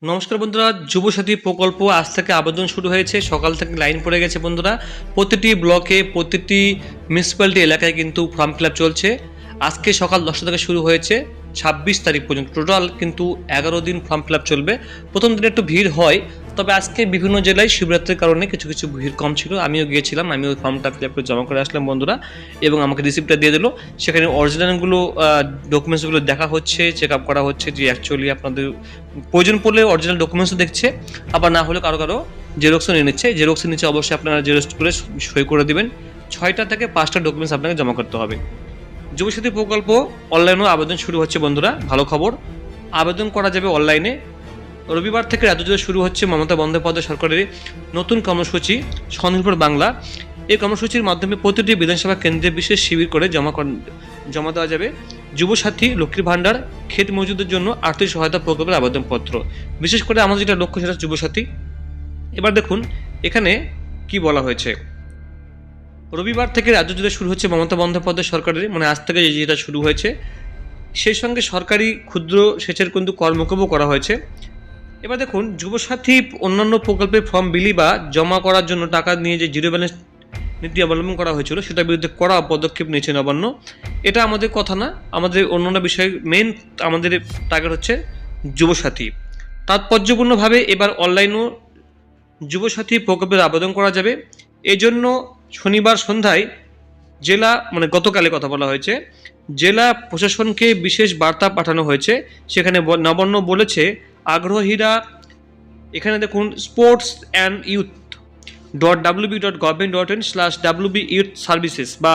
নমস্কার বন্ধুরা, যুবসাথী প্রকল্প আজ থেকে আবেদন শুরু হয়েছে। সকাল থেকে লাইন পড়ে গেছে বন্ধুরা। প্রতিটি ব্লকে, প্রতিটি মিউনিসিপ্যালিটি এলাকায় কিন্তু ফর্ম ফিল আপ চলছে। আজকে সকাল 10টা থেকে শুরু হয়েছে 26 তারিখ পর্যন্ত। টোটাল কিন্তু 11 দিন ফর্ম ফিল আপ চলবে। প্রথম দিনে একটু ভিড় হয়, তবে আজকে বিভিন্ন জেলায় শিবরাত্রির কারণে কিছু কিছু ভিড় কম ছিল। আমিও গিয়েছিলাম, আমি ওই ফর্মটা ফিল আপ করে জমা করে আসলাম বন্ধুরা, এবং আমাকে রিসিপ্টটা দিয়ে দিল। সেখানে অরিজিনালগুলো ডকুমেন্টসগুলো দেখা হচ্ছে, চেক আপ করা হচ্ছে যে অ্যাকচুয়ালি আপনাদের প্রয়োজন পড়লে অরিজিনাল ডকুমেন্টসও দেখছে, আবার না হলে কারো কারো জেরক্সও নিয়ে নিচ্ছে। জেরক্সের নিচে অবশ্যই আপনারা জেরক্স করে সই করে দেবেন। 6টা থেকে 5টা ডকুমেন্টস আপনাকে জমা করতে হবে। যুবসাথী প্রকল্প অনলাইনেও আবেদন শুরু হচ্ছে বন্ধুরা, ভালো খবর। আবেদন করা যাবে অনলাইনে। রবিবার থেকে রাজ্য জুড়ে শুরু হচ্ছে মমতা বন্দ্যোপাধ্যায় সরকারের নতুন কর্মসূচি স্বনির্ভর বাংলা। এই কর্মসূচির মাধ্যমে প্রতিটি বিধানসভা কেন্দ্রে বিশেষ শিবির করে জমা দেওয়া যাবে যুবসাথী, লক্ষ্মীর ভাণ্ডার, ক্ষেত মজুদের জন্য আর্থিক সহায়তা প্রকল্পের আবেদনপত্র। বিশেষ করে আমাদের যেটা লক্ষ্য সেটা যুবসাথী। এবার দেখুন এখানে কি বলা হয়েছে। রবিবার থেকে রাজ্য জুড়ে শুরু হচ্ছে মমতা বন্দ্যোপাধ্যায় সরকারের, মানে আজ থেকে যেটা শুরু হয়েছে, সেই সঙ্গে সরকারি ক্ষুদ্র সেচের কিন্তু কর্মকর্তাও করা হয়েছে। এবার দেখুন, যুবসাথী অন্যান্য প্রকল্পের ফর্ম বিলি বা জমা করার জন্য টাকা নিয়ে যে জিরো ব্যালেন্স নীতি অবলম্বন করা হয়েছিল, সেটার বিরুদ্ধে কড়া পদক্ষেপ নিয়েছে নবান্ন। এটা আমাদের কথা না, আমাদের অন্যান্য বিষয়ে মেন আমাদের টার্গেট হচ্ছে যুবসাথী। তাৎপর্যপূর্ণভাবে এবার অনলাইনও যুবসাথী প্রকল্পের আবেদন করা যাবে। এজন্য শনিবার সন্ধ্যায় গতকালে কথা বলা হয়েছে, জেলা প্রশাসনকে বিশেষ বার্তা পাঠানো হয়েছে। সেখানে নবান্ন বলেছে আগ্রহীরা এখানে দেখুন sports&youth.wb.gov.in/wb-youth-services বা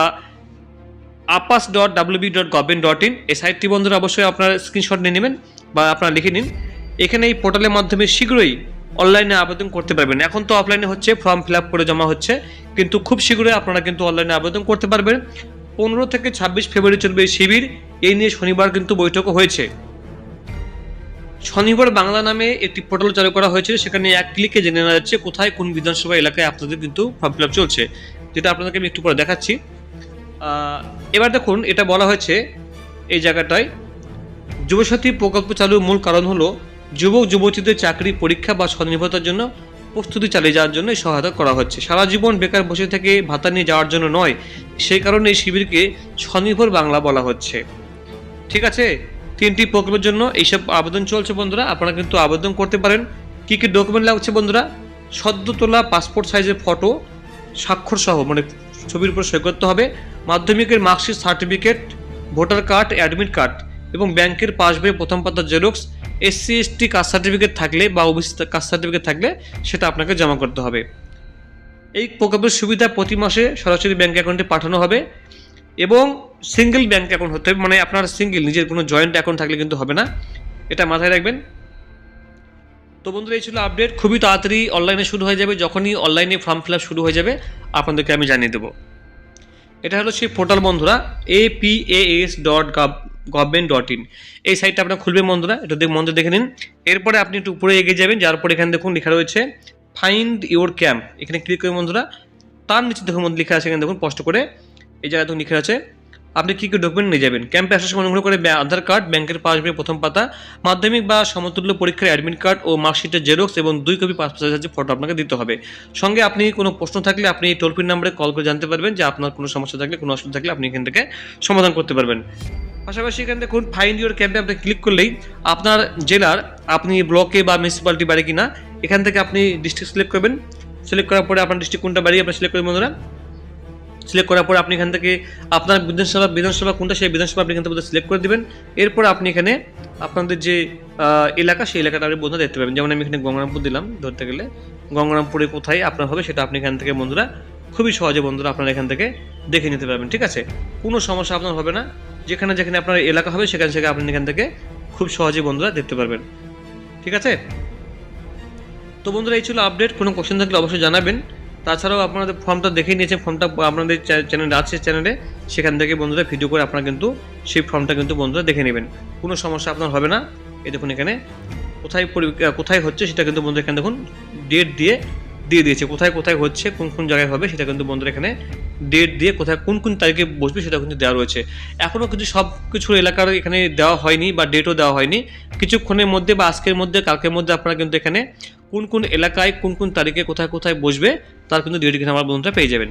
apas.wb.gov.in এই সাইটটি বন্ধুরা অবশ্যই আপনারা স্ক্রিনশট নিয়ে নেবেন বা আপনারা লিখে নিন। এখানে এই পোর্টালের মাধ্যমে শীঘ্রই অনলাইনে আবেদন করতে পারবেন। এখন তো অফলাইনে হচ্ছে, ফর্ম ফিল আপ করে জমা হচ্ছে, কিন্তু খুব শীঘ্রই আপনারা কিন্তু অনলাইনে আবেদন করতে পারবেন। 15 থেকে 26 ফেব্রুয়ারি চলবে এই শিবির। এই নিয়ে শনিবার কিন্তু বৈঠকও হয়েছে। স্বনির্ভর বাংলা নামে একটি পোর্টাল চালু করা হয়েছে। সেখানে এক ক্লিকে জেনে নেওয়া যাচ্ছে কোথায় কোন বিধানসভা এলাকায় আপনাদের কিন্তু ফর্ম ফিল আপ চলছে, যেটা আপনাদেরকে আমি একটু পরে দেখাচ্ছি। এবার দেখুন, এটা বলা হয়েছে এই জায়গাটায়, যুবসাথী প্রকল্প চালুর মূল কারণ হলো যুবক যুবতীদের চাকরি, পরীক্ষা বা স্বনির্ভরতার জন্য প্রস্তুতি চালিয়ে যাওয়ার জন্য সহায়তা করা হচ্ছে। সারা জীবন বেকার বসে থেকে ভাতা নিয়ে যাওয়ার জন্য নয়। সেই কারণে এই শিবিরকে স্বনির্ভর বাংলা বলা হচ্ছে। ঠিক আছে, 3টি প্রকল্পের জন্য এইসব আবেদন চলছে বন্ধুরা। আপনারা কিন্তু আবেদন করতে পারেন। কী কী ডকুমেন্ট লাগছে বন্ধুরা? সদ্য তোলা পাসপোর্ট সাইজের ফটো, স্বাক্ষর সহ, মানে ছবির উপর সই করতে হবে। মাধ্যমিকের marksheet, certificate, voter card, admit card এবং ব্যাংকের পাসবইয়ের প্রথম পাতার জেরক্স। SC/ST কাস্ট সার্টিফিকেট থাকলে বা OBC কাস্ট সার্টিফিকেট থাকলে সেটা আপনাকে জমা করতে হবে। এই প্রকল্পের সুবিধা প্রতি মাসে সরাসরি ব্যাংক অ্যাকাউন্টে পাঠানো হবে এবং সিঙ্গেল ব্যাংক অ্যাকাউন্ট হতে হবে, মানে আপনার সিঙ্গেল, নিজের কোনো জয়েন্ট অ্যাকাউন্ট থাকলে কিন্তু হবে না। এটা মাথায় রাখবেন। তো বন্ধুরা, এই ছিল আপডেট। খুবই তাড়াতাড়ি অনলাইনে শুরু হয়ে যাবে। যখনই অনলাইনে ফর্ম ফিল আপ শুরু হয়ে যাবে আপনাদেরকে আমি জানিয়ে দেবো। এটা হলো সেই পোর্টাল বন্ধুরা, apas.gov.in। এই সাইটটা আপনার খুলবে বন্ধুরা, এটা মন্দির দেখে নিন। এরপরে আপনি একটু উপরে এগিয়ে যাবেন, যার পরে এখানে দেখুন লেখা রয়েছে ফাইন্ড ইউর ক্যাম্প। এখানে ক্লিক করে বন্ধুরা, তার নিচে দেখুন লেখা আছে, এখানে দেখুন স্পষ্ট করে এই জায়গায় দেখুন লেখা আছে আপনি কী কী ডকুমেন্ট নিয়ে যাবেন। ক্যাম্পে আসার সময় অনুগ্রহ করে আধার কার্ড, ব্যাংকের পাসবইয়ের প্রথম পাতা, মাধ্যমিক বা সমতুল্য পরীক্ষার অ্যাডমিট কার্ড ও মার্কশিটের জেরক্স এবং 2 কপি পাসপোর্ট সাইজের ফটো আপনাকে দিতে হবে। সঙ্গে আপনি কোনো প্রশ্ন থাকলে আপনি এই টোল ফ্রি নাম্বারে কল করে জানতে পারবেন, যে আপনার কোনো সমস্যা থাকলে, কোনো অসুবিধা থাকলে আপনি এখান থেকে সমাধান করতে পারবেন। পাশাপাশি এখানে দেখুন ফাইন্ড ইউর ক্যাম্পে আপনি ক্লিক করলেই আপনার জেলার, আপনি ব্লকে বা মিউনিসিপ্যালিটি বাড়ি কিনা, এখান থেকে আপনি ডিস্ট্রিক্ট সিলেক্ট করবেন। সিলেক্ট করার পরে আপনার ডিস্ট্রিক্ট কোনটা বাড়ি আপনি সিলেক্ট করবেন বন্ধুরা। সিলেক্ট করার পরে আপনি এখান থেকে আপনার বিধানসভা কোনটা, সেই বিধানসভা আপনি এখান থেকে সিলেক্ট করে দেবেন। এরপর আপনি এখানে আপনাদের যে এলাকা, সেই এলাকাটা আপনি বন্ধুরা দেখতে পাবেন। যেমন আমি এখানে গঙ্গারামপুর দিলাম, ধরতে গেলে গঙ্গারামপুরে কোথায় আপনার হবে সেটা আপনি এখান থেকে বন্ধুরা খুবই সহজে বন্ধুরা আপনারা এখান থেকে দেখে নিতে পারবেন। ঠিক আছে, কোনো সমস্যা আপনার হবে না। যেখানে যেখানে আপনার এলাকা হবে সেখানে সেখানে আপনি এখান থেকে খুব সহজে বন্ধুরা দেখতে পারবেন। ঠিক আছে, তো বন্ধুরা এই ছিল আপডেট। কোনো কোশ্চেন থাকলে অবশ্যই জানাবেন। তাছাড়াও আপনাদের ফর্মটা দেখে নিয়েছেন, ফর্মটা আপনাদের চ্যানেলে আছে, চ্যানেলে সেখান থেকে বন্ধুরা ভিডিও করে আপনারা কিন্তু সেই ফর্মটা কিন্তু বন্ধুরা দেখে নেবেন। কোনো সমস্যা আপনার হবে না। এই দেখুন এখানে কোথায় হচ্ছে সেটা কিন্তু বন্ধুরা এখানে দেখুন ডেট দিয়ে দিয়ে দিয়েছে, কোথায় কোথায় হচ্ছে, কোন কোন জায়গায় হবে সেটা কিন্তু বন্ধুরা এখানে ডেট দিয়ে কোথায় কোন কোন তারিখে বসবে সেটা কিন্তু দেওয়া রয়েছে। এখনও কিন্তু সব কিছুর এলাকার এখানে দেওয়া হয়নি বা ডেটও দেওয়া হয়নি। কিছুক্ষণের মধ্যে বা আজকের মধ্যে কালকের মধ্যে আপনারা কিন্তু এখানে কোন কোন এলাকায় কোন কোন তারিখে কোথায় কোথায় বসবে তার কিন্তু ডেট এখানে আমার বন্ধুরা পেয়ে যাবেন।